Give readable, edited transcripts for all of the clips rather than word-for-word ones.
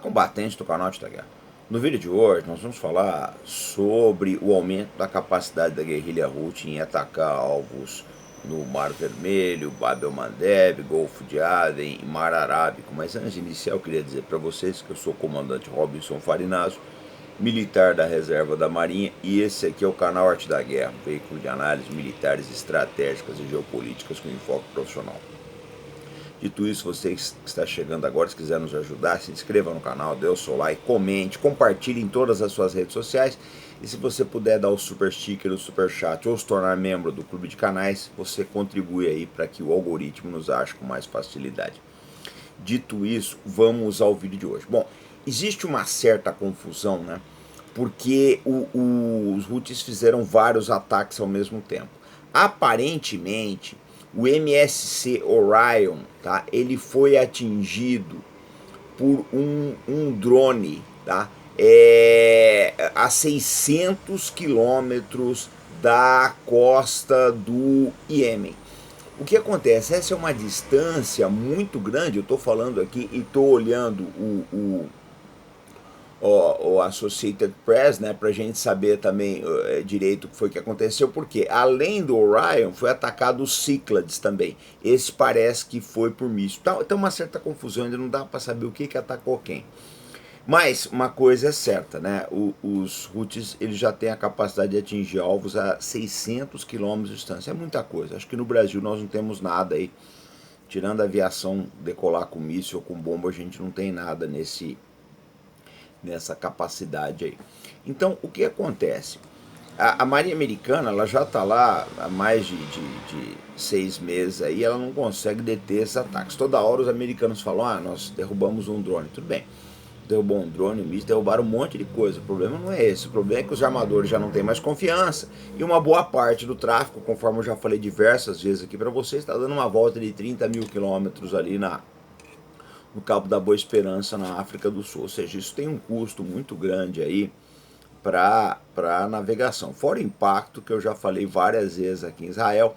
Combatente do canal de Guerra. No vídeo de hoje nós vamos falar sobre o aumento da capacidade da guerrilha Houthi em atacar alvos no Mar Vermelho, Bab el-Mandeb, Golfo de Aden e Mar Arábico. Mas antes de iniciar eu queria dizer para vocês que eu sou o comandante Robinson Farinazzo, militar da reserva da Marinha, e esse aqui é o canal Arte da Guerra, um veículo de análises militares estratégicas e geopolíticas com enfoque profissional. Dito isso, você que está chegando agora, se quiser nos ajudar, se inscreva no canal, dê o seu like, comente, compartilhe em todas as suas redes sociais. E se você puder dar o super sticker, o super chat ou se tornar membro do clube de canais, você contribui aí para que o algoritmo nos ache com mais facilidade. Dito isso, vamos ao vídeo de hoje. Bom, existe uma certa confusão, né? Porque os Houthis fizeram vários ataques ao mesmo tempo. Aparentemente, o MSC Orion, tá? Ele foi atingido por um drone, tá? A 600 quilômetros da costa do Iêmen. O que acontece? Essa é uma distância muito grande. Eu estou falando aqui e estou olhando o Associated Press, né, para a gente saber também direito o que foi que aconteceu, porque além do Orion foi atacado o Cyclades também. Esse parece que foi por míssil. Então uma certa confusão, ainda não dá para saber o que atacou quem. Mas uma coisa é certa, né? Os Houthis eles já têm a capacidade de atingir alvos a 600 km de distância. É muita coisa. Acho que no Brasil nós não temos nada aí. Tirando a aviação decolar com míssil ou com bomba, a gente não tem nada nessa capacidade aí. Então, o que acontece? A Marinha Americana ela já está lá há mais de 6 meses aí, ela não consegue deter esses ataques. Toda hora os americanos falam, nós derrubamos um drone. Tudo bem, derrubou um drone, um míssil, derrubaram um monte de coisa. O problema não é esse, o problema é que os armadores já não têm mais confiança e uma boa parte do tráfego, conforme eu já falei diversas vezes aqui para vocês, está dando uma volta de 30 mil quilômetros ali no Cabo da Boa Esperança, na África do Sul. Ou seja, isso tem um custo muito grande aí para a navegação. Fora o impacto que eu já falei várias vezes aqui em Israel,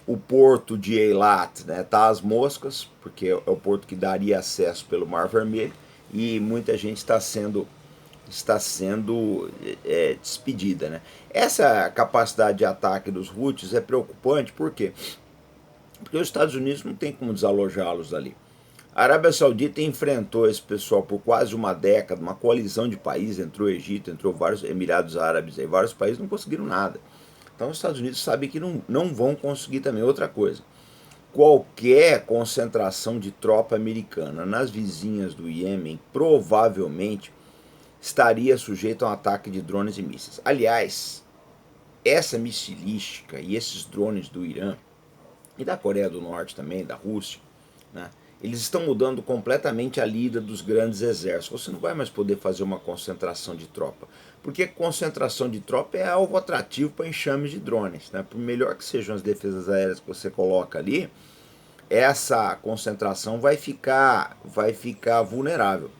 o porto de Eilat, né, tá às moscas, porque é o porto que daria acesso pelo Mar Vermelho, e muita gente está sendo despedida, né? Essa capacidade de ataque dos Houthis é preocupante, por quê? Porque os Estados Unidos não tem como desalojá-los dali. A Arábia Saudita enfrentou esse pessoal por quase uma década, uma coalizão de países, entrou o Egito, entrou vários Emirados Árabes, aí vários países não conseguiram nada. Então os Estados Unidos sabem que não vão conseguir também. Outra coisa, qualquer concentração de tropa americana nas vizinhas do Iêmen provavelmente estaria sujeito a um ataque de drones e mísseis. Aliás, essa missilística e esses drones do Irã e da Coreia do Norte também, da Rússia, né, eles estão mudando completamente a lida dos grandes exércitos. Você não vai mais poder fazer uma concentração de tropa, porque concentração de tropa é alvo atrativo para enxames de drones, né? Por melhor que sejam as defesas aéreas que você coloca ali, essa concentração vai ficar vulnerável.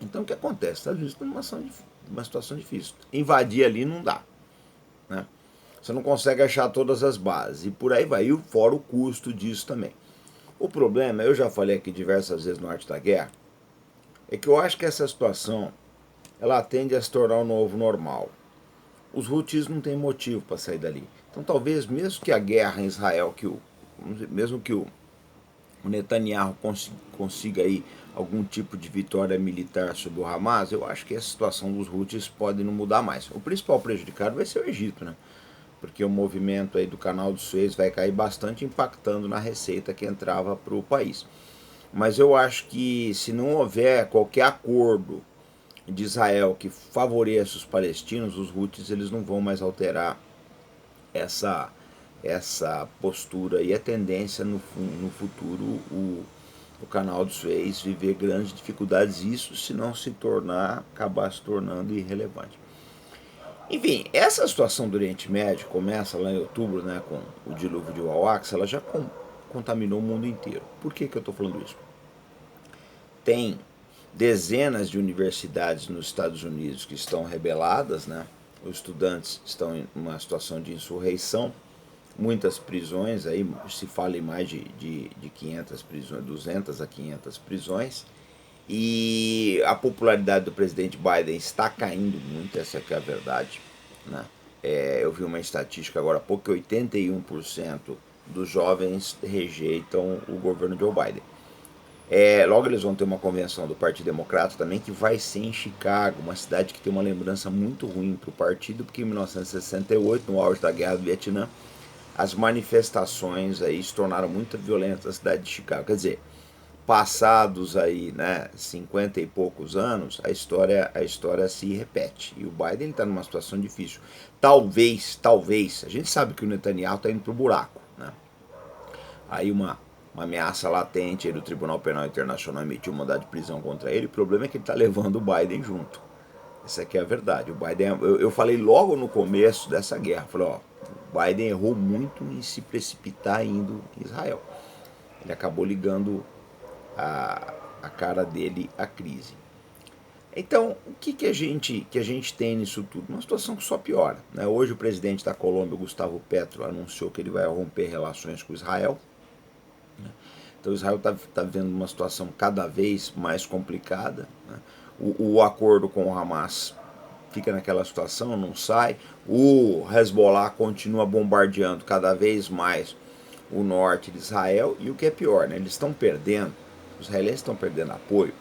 Então o que acontece? Os Estados Unidos estão numa situação difícil. Invadir ali não dá, né? Você não consegue achar todas as bases e por aí vai, e fora o custo disso também. O problema, eu já falei aqui diversas vezes no Arte da Guerra, é que eu acho que essa situação ela tende a se tornar o novo normal. Os Houthis não têm motivo para sair dali. Então talvez mesmo que a guerra em Israel, mesmo que o Netanyahu consiga aí algum tipo de vitória militar sobre o Hamas, eu acho que a situação dos Houthis pode não mudar mais. O principal prejudicado vai ser o Egito, né? Porque o movimento aí do canal do Suez vai cair bastante, impactando na receita que entrava para o país. Mas eu acho que se não houver qualquer acordo de Israel que favoreça os palestinos, os Houthis eles não vão mais alterar essa postura e a tendência no futuro o canal do Suez viver grandes dificuldades, isso se não acabar se tornando irrelevante. Enfim, essa situação do Oriente Médio começa lá em outubro, né, com o dilúvio de Al-Aqsa, ela já contaminou o mundo inteiro. Por que eu estou falando isso? Tem dezenas de universidades nos Estados Unidos que estão rebeladas, né? Os estudantes estão em uma situação de insurreição, muitas prisões, aí se fala em mais de 500 prisões, 200 a 500 prisões, E a popularidade do presidente Biden está caindo muito, essa que é a verdade, né? Eu vi uma estatística agora há pouco que 81% dos jovens rejeitam o governo Joe Biden. Logo eles vão ter uma convenção do Partido Democrata também, que vai ser em Chicago, uma cidade que tem uma lembrança muito ruim para o partido, porque em 1968, no auge da Guerra do Vietnã, as manifestações aí se tornaram muito violentas na cidade de Chicago. Quer dizer, passados aí, né, 50 e poucos anos, a história se repete. E o Biden está numa situação difícil. Talvez, a gente sabe que o Netanyahu está indo pro buraco, né? Aí uma ameaça latente aí do Tribunal Penal Internacional emitiu um mandado de prisão contra ele. O problema é que ele está levando o Biden junto. Essa aqui é a verdade. O Biden, eu falei logo no começo dessa guerra, falei, ó, o Biden errou muito em se precipitar indo em Israel. Ele acabou ligando a cara dele à crise. Então, o que a gente tem nisso tudo? Uma situação que só piora, né? Hoje o presidente da Colômbia, Gustavo Petro, anunciou que ele vai romper relações com Israel. Então Israel está vivendo uma situação cada vez mais complicada, né? O acordo com o Hamas fica naquela situação, não sai. O Hezbollah continua bombardeando cada vez mais o norte de Israel. E o que é pior, né? Eles estão perdendo, os israelenses estão perdendo apoio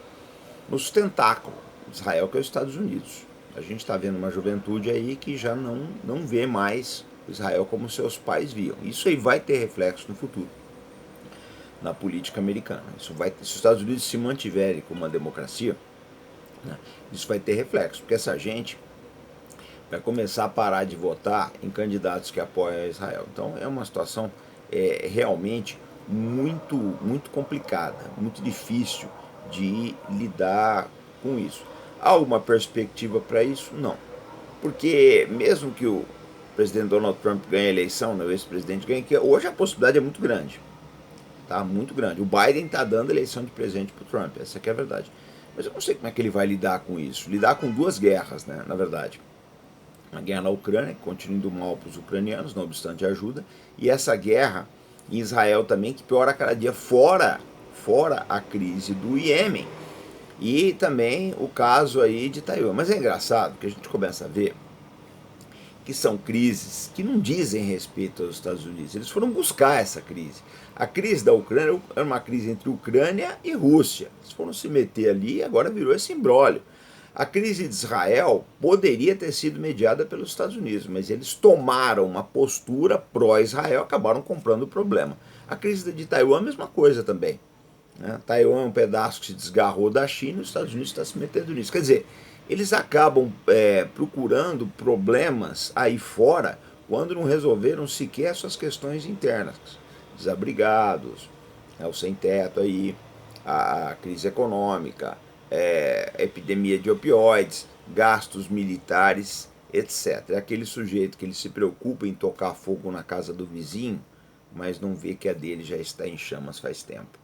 no sustentáculo de Israel, que é os Estados Unidos. A gente está vendo uma juventude aí que já não vê mais Israel como seus pais viam. Isso aí vai ter reflexo no futuro, na política americana. Se os Estados Unidos se mantiverem como uma democracia, né, isso vai ter reflexo, porque essa gente vai começar a parar de votar em candidatos que apoiam Israel. Então é uma situação realmente muito complicada, muito difícil de lidar com isso. Há alguma perspectiva para isso? Não. Porque mesmo que o presidente Donald Trump ganhe a eleição, né, o ex-presidente ganhe, que hoje a possibilidade é muito grande. Tá muito grande. O Biden está dando a eleição de presente para o Trump, essa que é a verdade. Mas eu não sei como é que ele vai lidar com isso. Lidar com duas guerras, né, na verdade. A guerra na Ucrânia, que continua indo mal para os ucranianos, não obstante ajuda, e essa guerra em Israel também, que piora cada dia, fora a crise do Iêmen, e também o caso aí de Taiwan. Mas é engraçado que a gente começa a ver que são crises que não dizem respeito aos Estados Unidos. Eles foram buscar essa crise. A crise da Ucrânia era uma crise entre Ucrânia e Rússia. Eles foram se meter ali e agora virou esse imbróglio. A crise de Israel poderia ter sido mediada pelos Estados Unidos, mas eles tomaram uma postura pró-Israel e acabaram comprando o problema. A crise de Taiwan, a mesma coisa também, né? Taiwan é um pedaço que se desgarrou da China e os Estados Unidos estão se metendo nisso. Quer dizer, eles acabam procurando problemas aí fora quando não resolveram sequer suas questões internas. Desabrigados, o sem-teto aí, a crise econômica, epidemia de opioides, gastos militares, etc. É aquele sujeito que ele se preocupa em tocar fogo na casa do vizinho, mas não vê que a dele já está em chamas faz tempo.